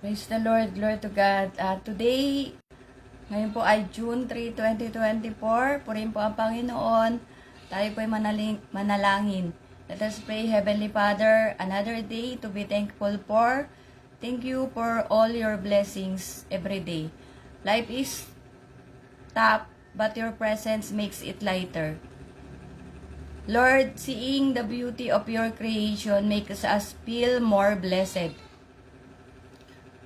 Praise the Lord, glory to God. Today, ngayon po ay June 3, 2024. Purihin po ang Panginoon. Tayo po ay manalangin. Let us pray, Heavenly Father, another day to be thankful for. Thank you for all your blessings every day. Life is tough, but your presence makes it lighter. Lord, seeing the beauty of your creation makes us feel more blessed.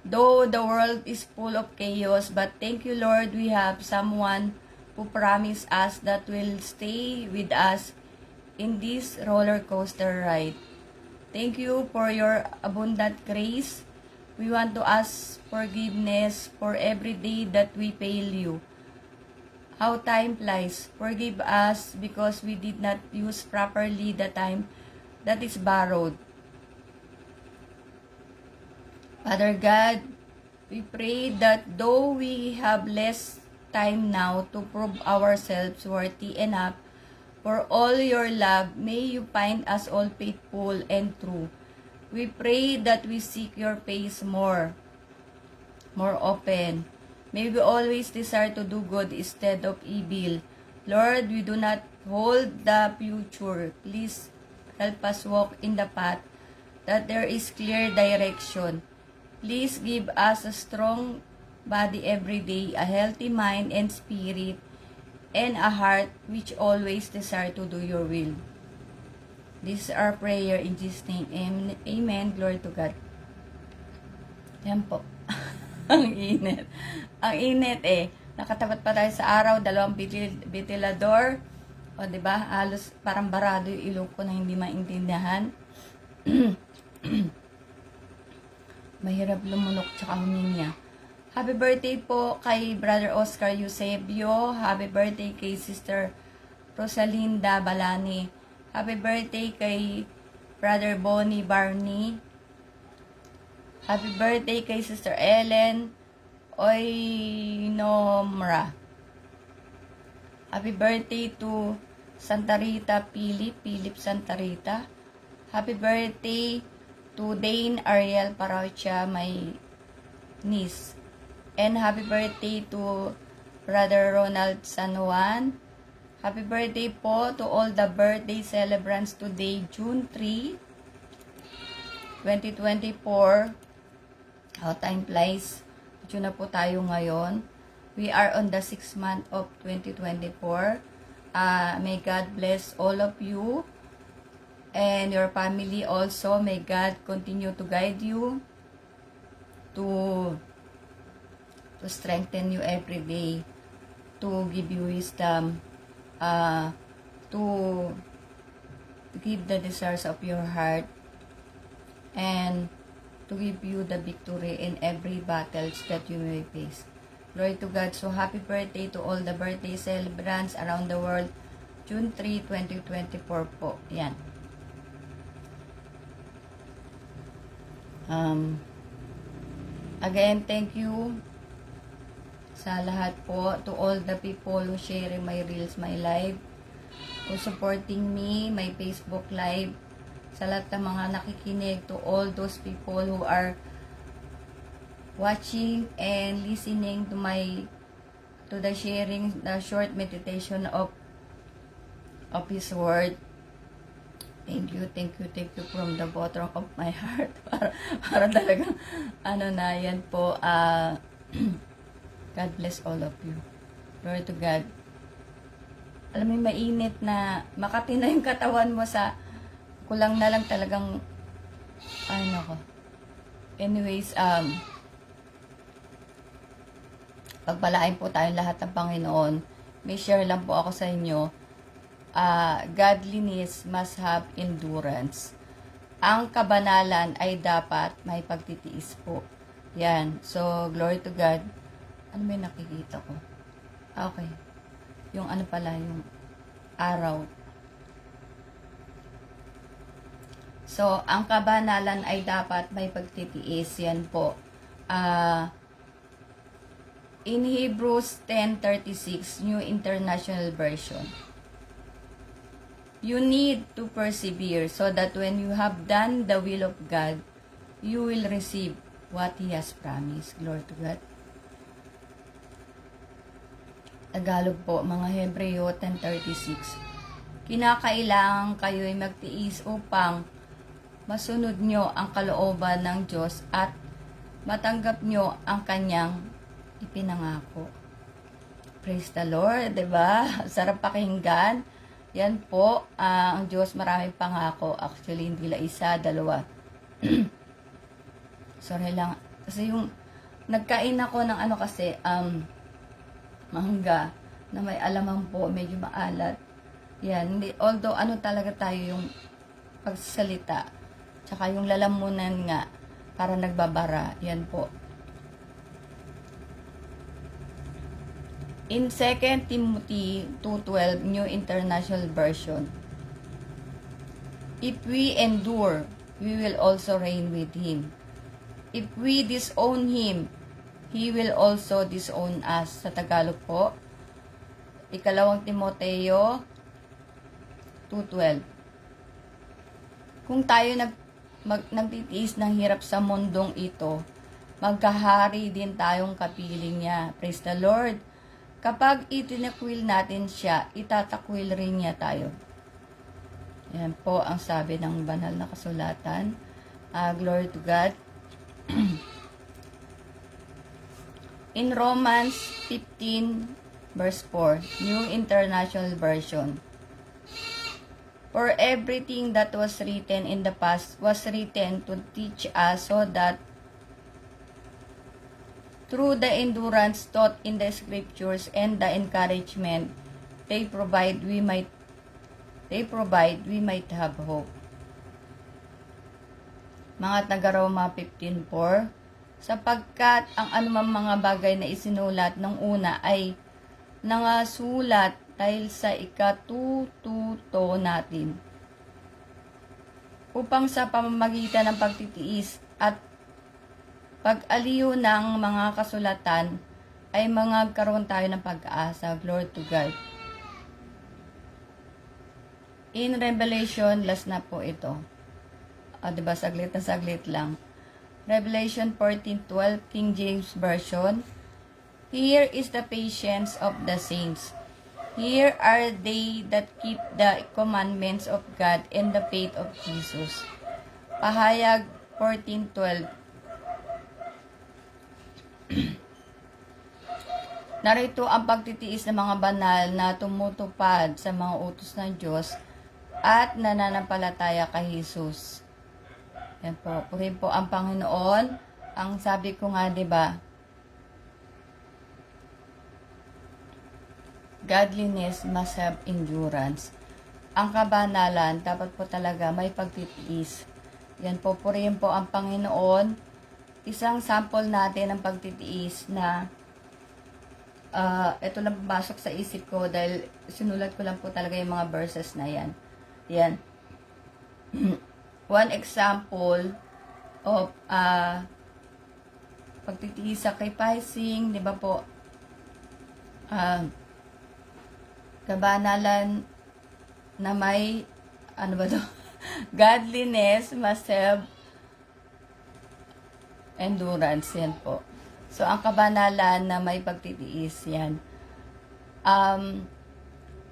Though the world is full of chaos, but thank you, Lord, we have someone who promised us that will stay with us in this roller coaster ride. Thank you for your abundant grace. We want to ask forgiveness for every day that we fail you. How time flies. Forgive us because we did not use properly the time that is borrowed. Father God, we pray that though we have less time now to prove ourselves worthy enough for all your love, may you find us all faithful and true. We pray that we seek your face more often. May we always desire to do good instead of evil. Lord, we do not hold the future. Please help us walk in the path that there is clear direction. Please give us a strong body every day, a healthy mind and spirit, and a heart which always desire to do your will. This is our prayer in Jesus' name. Amen. Glory to God. Yan po. Ang init. Ang init eh. Nakatapat pa tayo sa araw, dalawang ventilador. O, diba? Halos parang barado yung ilong ko na hindi maintindihan. Mahirap lumunok tsaka huminga. Happy birthday po kay Brother Oscar Eusebio. Happy birthday kay Sister Rosalinda Balani. Happy birthday kay Brother Bonnie Barney. Happy birthday kay Sister Ellen Oynomra. Happy birthday to Santa Rita Philip Santa Rita. Happy birthday to Dane Ariel Paraucha, my niece. And happy birthday to Brother Ronald San Juan. Happy birthday po to all the birthday celebrants today, June 3, 2024. How time flies. June na po tayo ngayon. We are on the 6th month of 2024. May God bless all of you. And your family also, may God continue to guide you, to strengthen you every day, to give you wisdom, to give the desires of your heart, and to give you the victory in every battles that you may face. Glory to God. So happy birthday to all the birthday celebrants around the world. June 3, 2024 po. Yan. Again, thank you sa lahat po, to all the people who sharing my reels, my live, who supporting me, my Facebook live, sa lahat ng mga nakikinig, to all those people who are watching and listening to the sharing, the short meditation of His word. Thank you from the bottom of my heart. para talagang, yan po, God bless all of you. Glory to God. Alam mo, mainit na, makati na yung katawan mo sa, kulang na lang talagang, anyways, pagpalain po tayong lahat ng Panginoon. May share lang po ako sa inyo. Godliness must have endurance. Ang kabanalan ay dapat may pagtitiis po. Yan. So, glory to God. Ano may nakikita ko? Okay. Yung yung araw. So, ang kabanalan ay dapat may pagtitiis. Yan po. In Hebrews 10:36, New International Version. You need to persevere so that when you have done the will of God, you will receive what He has promised. Glory to God. Tagalog po, mga Hebreo 10:36. Kinakailangan kayo'y magtiis upang masunod nyo ang kalooban ng Diyos at matanggap nyo ang kanyang ipinangako. Praise the Lord, diba? Sarap pakinggan. Yan po, ang Diyos maraming pangako. Actually, hindi lang isa, dalawa. Sorry lang. Kasi yung, nagkain ako ng mangga na may alamang po, medyo maalat. Yan, although talaga tayo yung pagsalita, tsaka yung lalamunan nga, para nagbabara. Yan po. In 2 Timothy 2:12, New International Version. If we endure, we will also reign with Him. If we disown Him, He will also disown us. Sa Tagalog po, 2 Timoteo 2:12. Kung tayo nagtitiis ng hirap sa mundong ito, magkahari din tayong kapiling niya. Praise the Lord. Kapag itinakwil natin siya, itatakwil rin niya tayo. Yan po ang sabi ng banal na kasulatan. Glory to God. In Romans 15 verse 4, New International Version. For everything that was written in the past was written to teach us, so that through the endurance taught in the scriptures and the encouragement they provide, we might have hope. Mga taga-Roma 15:4, sapagkat ang anumang mga bagay na isinulat ng una ay nangasulat dahil sa ikatututo natin, upang sa pamamagitan ng pagtitiis at pag-aliw ng mga kasulatan ay magkaroon tayo ng pag-asa. Glory to God. In Revelation, last na po ito. Diba, saglit na saglit lang. Revelation 14:12, King James Version. Here is the patience of the saints. Here are they that keep the commandments of God and the faith of Jesus. Pahayag 14:12. Narito ang pagtitiis ng mga banal na tumutupad sa mga utos ng Diyos at nananampalataya kay Jesus. Yan po. Purihin po ang Panginoon. Ang sabi ko nga, diba, godliness must have endurance. Ang kabanalan, dapat po talaga may pagtitiis. Yan po. Purihin po ang Panginoon. Isang sample natin ng pagtitiis na ito lang pumasok sa isip ko dahil sinulat ko lang po talaga yung mga verses na yan. Yan. One example of pagtitiis, sacrificing, di ba po? Kabanalan na may, godliness must have endurance, yan po. So, ang kabanalan na may pagtitiis, yan.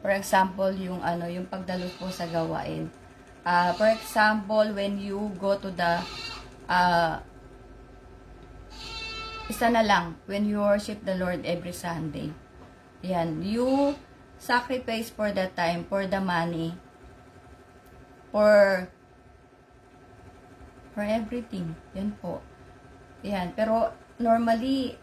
For example, yung pagdalos po sa gawain. For example, when you go to the, isa na lang, when you worship the Lord every Sunday. Yan. You sacrifice for the time, for the money, for everything. Yan po. Yan. Pero, normally,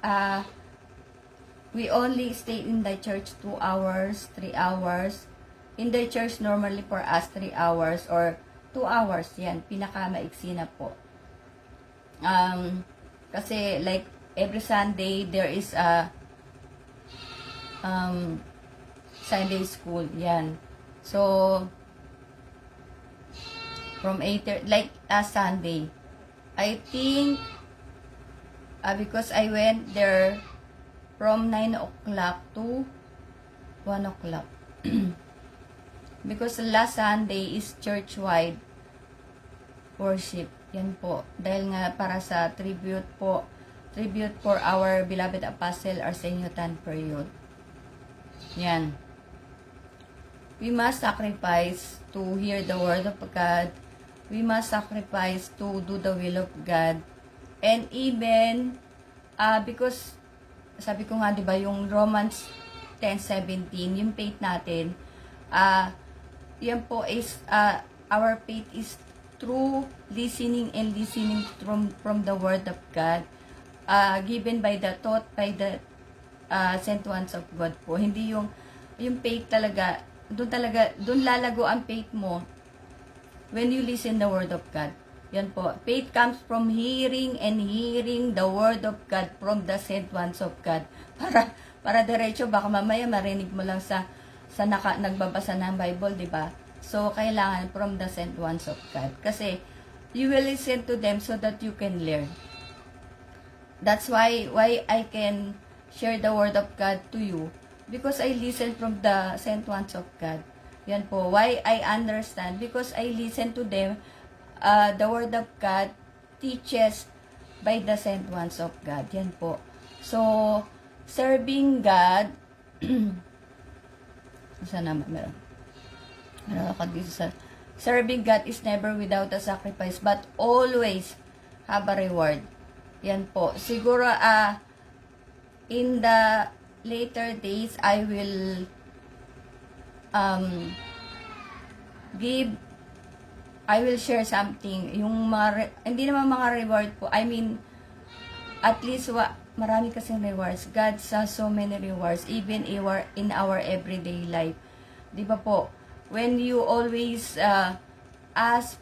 we only stay in the church 2 hours, 3 hours. In the church, normally for us, 3 hours or 2 hours. Yan. Pinaka-maiksi na po. Kasi, like, every Sunday, there is a Sunday school. Yan. So, from 8, like, Sunday, I think, because I went there from 9 o'clock to 1 o'clock. Because last Sunday is church-wide worship. Yan po. Dahil nga para sa tribute po, tribute for our beloved apostle Arsenio Tanperio. Yan. We must sacrifice to hear the word of God. We must sacrifice to do the will of God. And even, because, sabi ko nga, di ba, yung Romans 10:17, yung faith natin, yan po is, our faith is through listening and listening from the word of God, given by the taught by the sent ones of God po. Hindi yung faith talaga, doon lalago ang faith mo when you listen the word of God. Yan po. Faith comes from hearing and hearing the word of God from the sent ones of God. Para diretso, baka mamaya marinig mo lang sa nagbabasa ng Bible, di ba? So, kailangan from the sent ones of God. Kasi, you will listen to them so that you can learn. That's why I can share the word of God to you. Because I listen from the sent ones of God. Yan po. Why I understand? Because I listen to them. The word of God teaches by the sent ones of God. Yan po. So, serving God, sana meron ako dito sa serving God is never without a sacrifice but always have a reward. Yan po. Siguro in the later days I will share something, yung hindi naman mga reward po, I mean at least marami kasing rewards. God has so many rewards even in our everyday life. Di ba po? When you always ask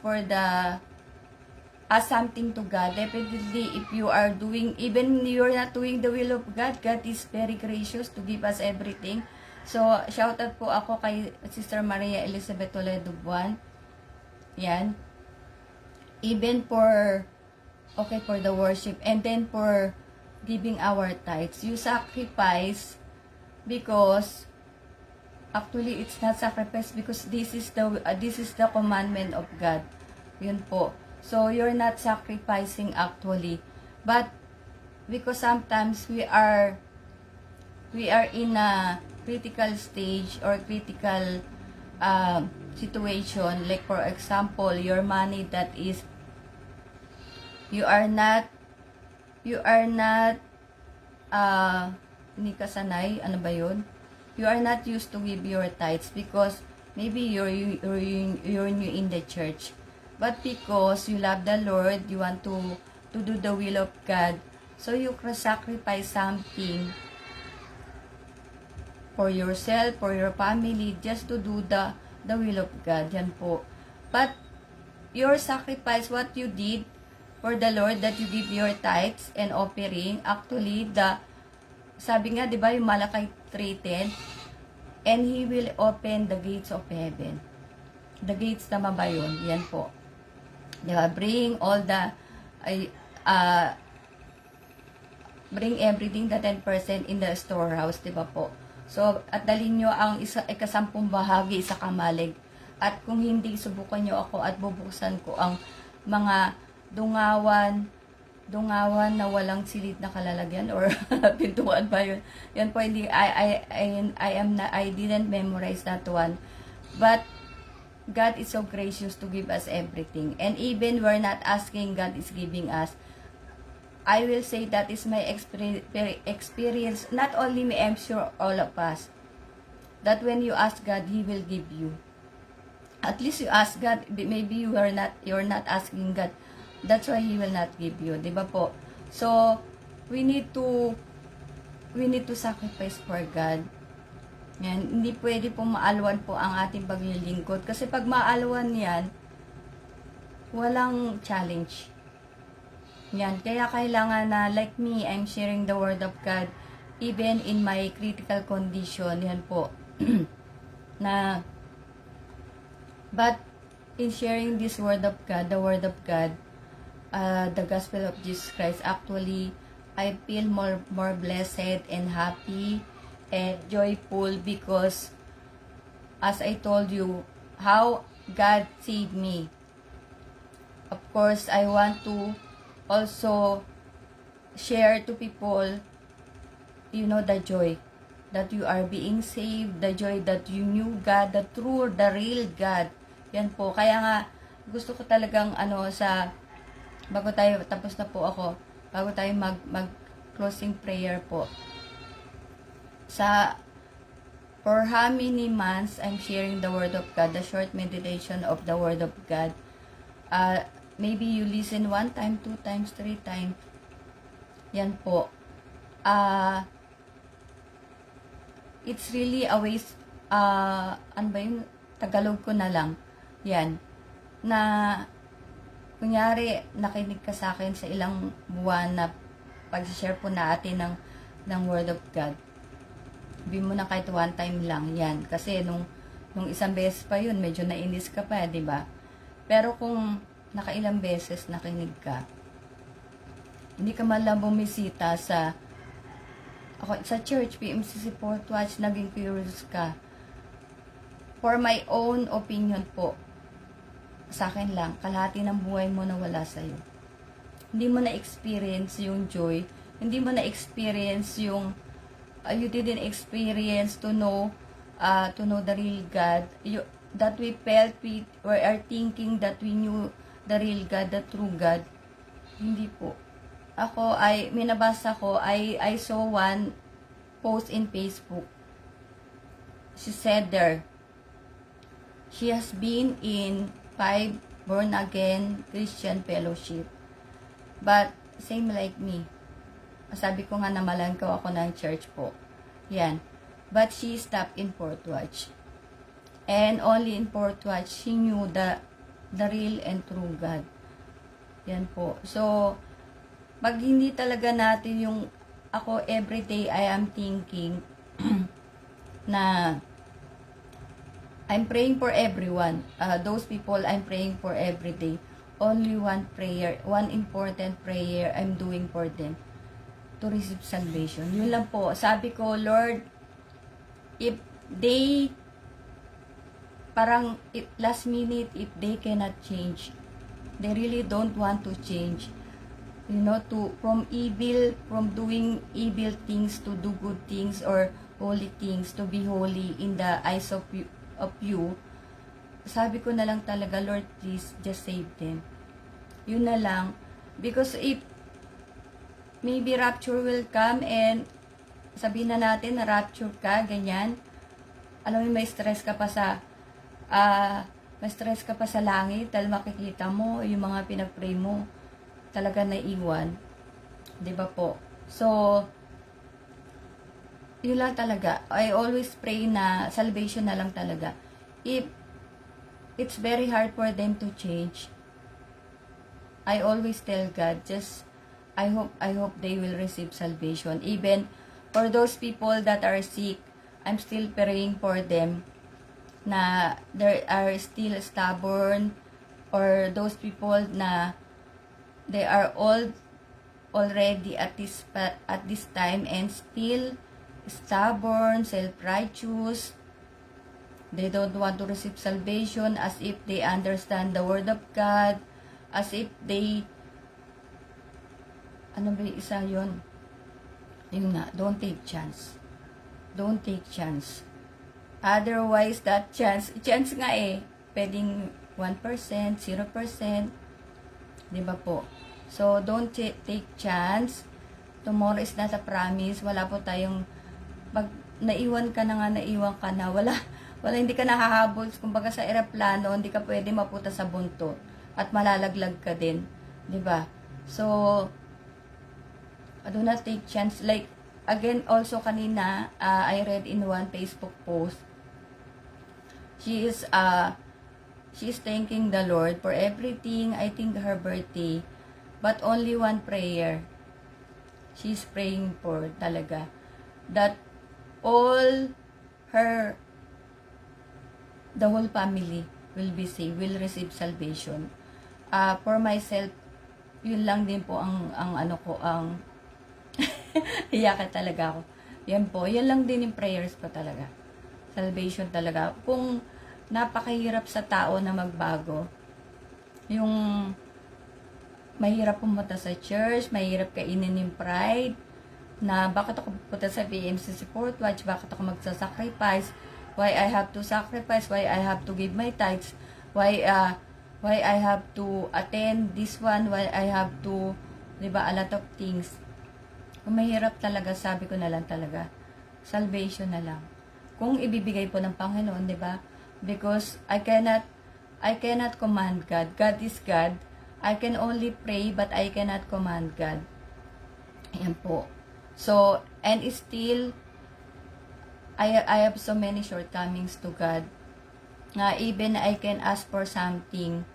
something to God, definitely if you are doing, even you're not doing the will of God, God is very gracious to give us everything. So, shout out po ako kay Sister Maria Elizabeth Toledo Buwan. Yan. Even for the worship and then for giving our tithes. You sacrifice because actually it's not sacrifice because this is the commandment of God. Yun po. So you're not sacrificing actually. But because sometimes we are in a critical stage or critical situation, like for example, your money that is you are not hindi ka sanay, ano ba yun? You are not used to give your tithes because maybe you're new in the church. But because you love the Lord, you want to do the will of God, so you sacrifice something for yourself, for your family, just to do the will of God. Yan po. But your sacrifice, what you did for the Lord, that you give your tithes and offering, actually, sabi nga, di ba, yung Malakay 3:10, and He will open the gates of heaven. The gates na ba yun? Yan po. Di ba? Bring everything, the 10% in the storehouse, di ba po? So, at dalhin nyo ang ikasampung bahagi sa kamalig. At kung hindi, subukan nyo ako at bubuksan ko ang mga dungawan na walang silid na kalalagyan or pintuan ba yun? Yan po, hindi, I didn't memorize that one. But, God is so gracious to give us everything. And even we're not asking, God is giving us. I will say that is my experience. Not only me, I'm sure all of us. That when you ask God, He will give you. At least you ask God, maybe you're not asking God. That's why He will not give you, 'di ba po? So, we need to sacrifice for God. Yan, hindi pwede po maalwan po ang ating paglilingkod kasi pag maalwan 'yan, walang challenge. Yan, kaya kailangan na like me, I'm sharing the word of God even in my critical condition. Yan po. But in sharing this word of God, the word of God, the gospel of Jesus Christ, actually I feel more blessed and happy and joyful because as I told you how God saved me. of course, I want to also share to people, the joy that you are being saved, the joy that you knew God, the true, the real God. Yan po. Kaya nga, gusto ko talagang, bago tayo, tapos na po ako, bago tayo mag closing prayer po. For how many months I'm sharing the Word of God, the short meditation of the Word of God. Maybe you listen 1 time, 2 times, 3 times. Yan po. It's really a waste, ano ba yung Tagalog ko na lang. Yan. Na, kunyari, nakinig ka sa akin sa ilang buwan na pag-share po natin ng Word of God. Sabi mo na kahit 1 time lang, yan. Kasi nung isang beses pa yun, medyo nainis ka pa, di ba? Pero kung nakailang beses nakinig ka, hindi ka man lang bumisita sa church, PMCC Portwatch, naging curious ka. For my own opinion po, sa akin lang, kalahati ng buhay mo na wala sa'yo. Hindi mo na-experience yung joy, hindi mo na-experience yung you didn't experience to know the real God. That we felt, we are thinking that we knew the real God, the true God. Hindi po. May nabasa ko, I saw one post in Facebook. She said there, she has been in 5 born-again Christian fellowship. But, same like me. Sabi ko nga na malangkaw ako ng church po. Yan. But she stopped in Portwatch. And only in Portwatch, she knew the real and true God. Yan po. So, pag hindi talaga natin ako everyday I am thinking na I'm praying for everyone. Those people I'm praying for every day. Only one prayer, one important prayer I'm doing for them. To receive salvation. Yun lang po. Sabi ko, Lord, if they, last minute, if they cannot change, they really don't want to change, from doing evil things to do good things or holy things, to be holy in the eyes of you, sabi ko na lang talaga, Lord, please, just save them. Yun na lang. Because if maybe rapture will come and sabihin na natin na rapture ka, ganyan. Alam mo, may stress ka pa sa langit dahil makikita mo yung mga pinag-pray mo talaga naiwan. 'Di ba po? So, yun lang talaga. I always pray na salvation na lang talaga. If it's very hard for them to change, I always tell God, just I hope they will receive salvation. Even for those people that are sick, I'm still praying for them na they are still stubborn, or those people na they are old already at this time and still stubborn, self-righteous. They don't want to receive salvation as if they understand the Word of God, as if they ano ba yung isa yun? Yun nga, don't take chance. Don't take chance. Otherwise, that chance nga pwedeng 1%, 0%. Diba po? So, don't take chance. Tomorrow is not a promise. Wala po tayong, pag naiwan ka na, wala, hindi ka nahahabol. Kumbaga sa eroplano, hindi ka pwede maputa sa buntot. At malalaglag ka din. Diba? So, do not take chance. Like, again, also kanina, I read in one Facebook post, she is thanking the Lord for everything. I think her birthday, but only one prayer she's praying for talaga, that the whole family will be saved, will receive salvation. For myself, yun lang din po ang iyakan talaga ako. Yan po, yan lang din yung prayers ko talaga. Salvation talaga. Kung napakahirap sa tao na magbago, yung mahirap pumunta sa church, mahirap kainin yung pride, na bakit ako pupunta sa PMC Support Watch, bakit ako magsasacrifice, why I have to sacrifice, why I have to give my tithes, why I have to attend this one, why I have to, di ba, a lot of things. Kung mahirap talaga, sabi ko na lang talaga, salvation na lang. Kung ibibigay po ng Panginoon, di ba? Because I cannot command God. God is God. I can only pray, but I cannot command God. Ayan po. So, and still, I have so many shortcomings to God. Even I can ask for something.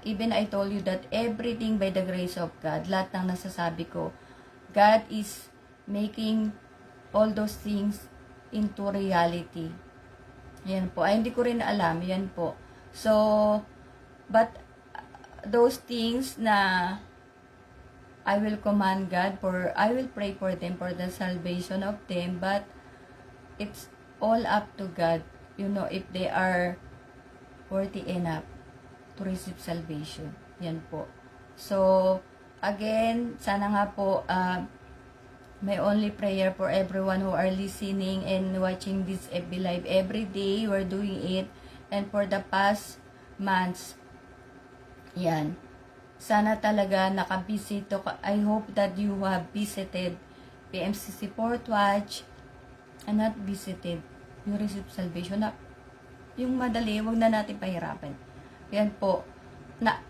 Even I told you that everything by the grace of God, lahat ng nasasabi ko, God is making all those things into reality. Yan po. Ay, hindi ko rin alam. Yan po. So, but, those things na I will command God for, I will pray for them for the salvation of them, but it's all up to God, you know, if they are worthy enough to receive salvation. Yan po. So, again, sana nga po, my only prayer for everyone who are listening and watching this FB Live every day, we're doing it, and for the past months, yan. Sana talaga nakabisito ka. I hope that you have visited PMCC Port Watch and not visited. You receive salvation. Na, yung madali, wag na natin pahirapan. Yan po. Na,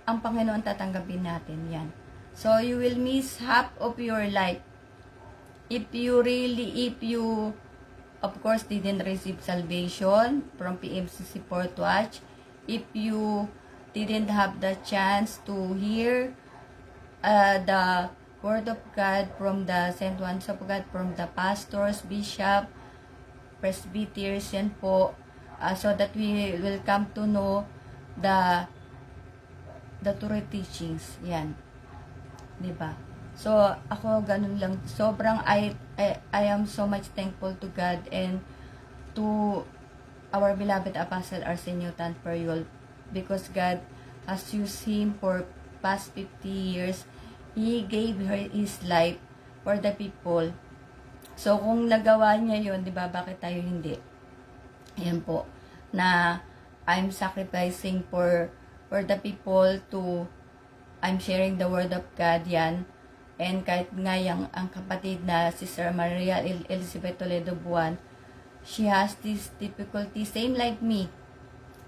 ang Panginoon tatanggapin natin. Yan. So, you will miss half of your life. If you, of course, didn't receive salvation from PMCC Port Watch, if you didn't have the chance to hear the word of God from the Saint Ones of God, from the pastors, bishop, presbyters, yan po, so that we will come to know the true teachings, yan. Diba? So, ako ganun lang. Sobrang I am so much thankful to God and to our beloved Apostle Arsenio Tanperol, because God has used him for past 50 years. He gave her his life for the people. So, kung nagawa niya yun, di ba, bakit tayo hindi? Ayan po. Na I'm sacrificing for the people to, I'm sharing the word of God, yan. And kahit nga yung, ang kapatid na Sister Maria Elizabeth Toledo Buwan, she has this difficulty, same like me.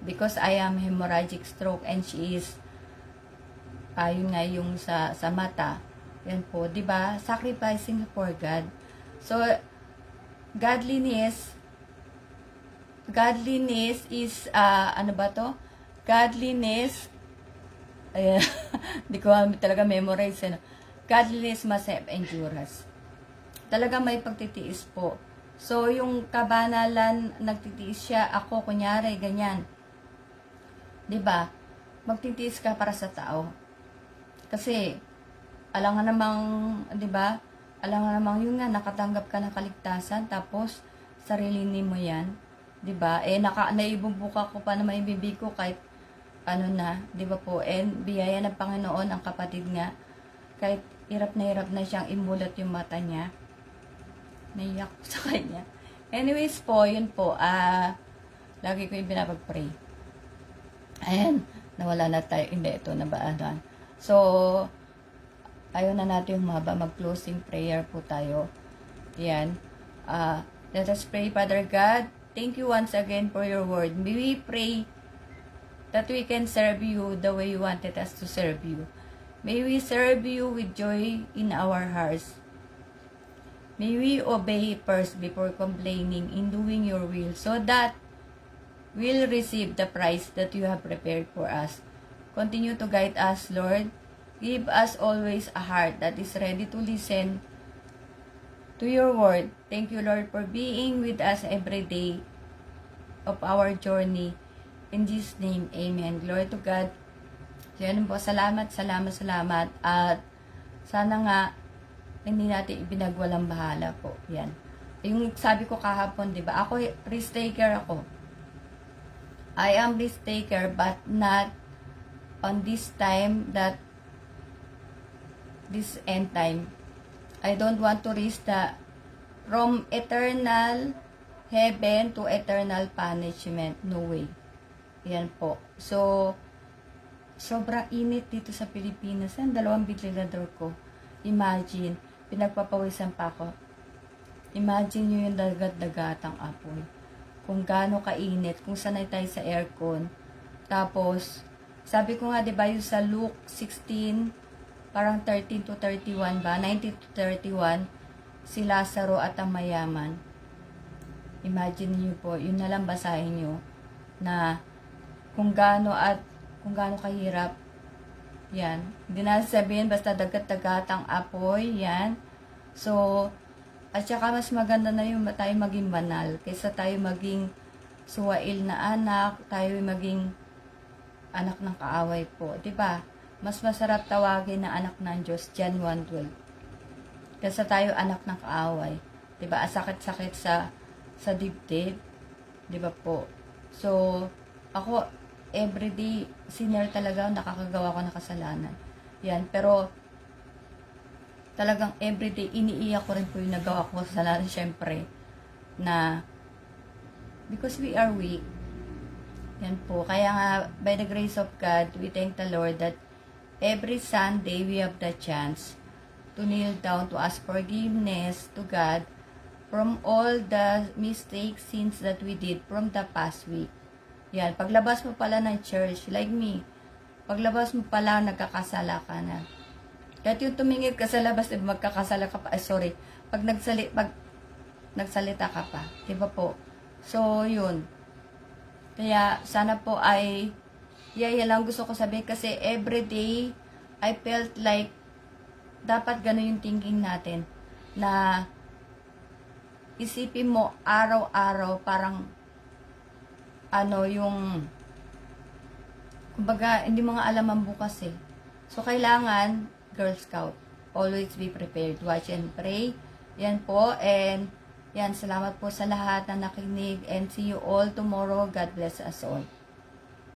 Because I am hemorrhagic stroke and she is yun nga yung sa mata. Yan po, 'di ba? Sacrificing for God. So godliness is ano ba 'to? Godliness di ko talaga memorize ano. Godliness must have endurance. Talaga may pagtitiis po. So yung kabanalan nagtitiis siya, ako kunyari ganyan. 'Di ba? Magtitiis ka para sa tao. Kasi alangan namang, 'di ba? Alangan namang yun nga nakatanggap ka ng kaligtasan tapos sarili mo 'yan, 'di ba? Naibubuka ko pa na maibibig ko kahit ano na, 'di ba po? And biyaya ng Panginoon ang kapatid nga kahit hirap na siyang imulat yung mata niya. Naiyak ko sa kanya. Anyways po, yun po. Lagi ko yung pinapag-pray. Ayan, nawala na tayo. Hindi, ito na ba? So, ayaw na natin humaba. Mag-closing prayer po tayo. Ayan. Let us pray, Father God. Thank you once again for your word. May we pray that we can serve you the way you wanted us to serve you. May we serve you with joy in our hearts. May we obey first before complaining in doing your will so that we'll receive the prize that you have prepared for us. Continue to guide us, Lord. Give us always a heart that is ready to listen to your word. Thank you, Lord, for being with us every day of our journey. In Jesus' name, amen. Glory to God. So, yan po. Salamat. At sana nga, hindi natin ibinagwalang bahala po. Yan. Yung sabi ko kahapon, di ba? Ako, risk taker ako. I am risk taker, but not on this time that this end time. I don't want to risk from eternal heaven to eternal punishment. No way. Yan po. So, sobrang init dito sa Pilipinas. Yan, 2 ventilador ko. Imagine, pinagpapawisan pa ako. Imagine nyo yung dagat-dagatang apoy. Kung gaano kainit, kung sanay tayo sa aircon. Tapos, sabi ko nga, diba, yung sa Luke 16, parang 13 to 31 ba? 19 to 31, si Lazaro at ang mayaman. Imagine niyo po, yun na lang basahin nyo, na kung gaano kahirap. Yan. Hindi na sabihin, basta dagat-dagatang apoy. Yan. So, at saka mas maganda na yung tayo maging banal kaysa tayo maging suwail na anak, tayo maging anak ng kaaway po. Diba? Mas masarap tawagin na anak ng Diyos, John 1:12. Kaysa tayo anak ng kaaway. Diba? Sakit-sakit sa dibdib. Diba po? So, ako, everyday, sinner talaga, nakakagawa ko ng kasalanan. Yan. Pero, talagang everyday, iniiyak ko rin po yung nagawa ko kasalanan, syempre, na, because we are weak. Yan po. Kaya nga, by the grace of God, we thank the Lord that every Sunday, we have the chance to kneel down to ask forgiveness to God from all the mistakes, sins that we did from the past week. Yan, paglabas mo pala ng church, like me, paglabas mo pala, nagkakasala ka na. Kahit yung tumingin ka sa labas, magkakasala ka pa, pag nagsalita ka pa, diba po? So, yun. Kaya, sana po ay, yan lang gusto ko sabihin, kasi everyday, I felt like, dapat gano'n yung thinking natin, na, isipin mo, araw-araw, parang, kumbaga, hindi mo nga alam ang bukas eh. So, kailangan, Girl Scout, always be prepared, watch and pray. Yan po, and yan, salamat po sa lahat na nakinig, and see you all tomorrow. God bless us all.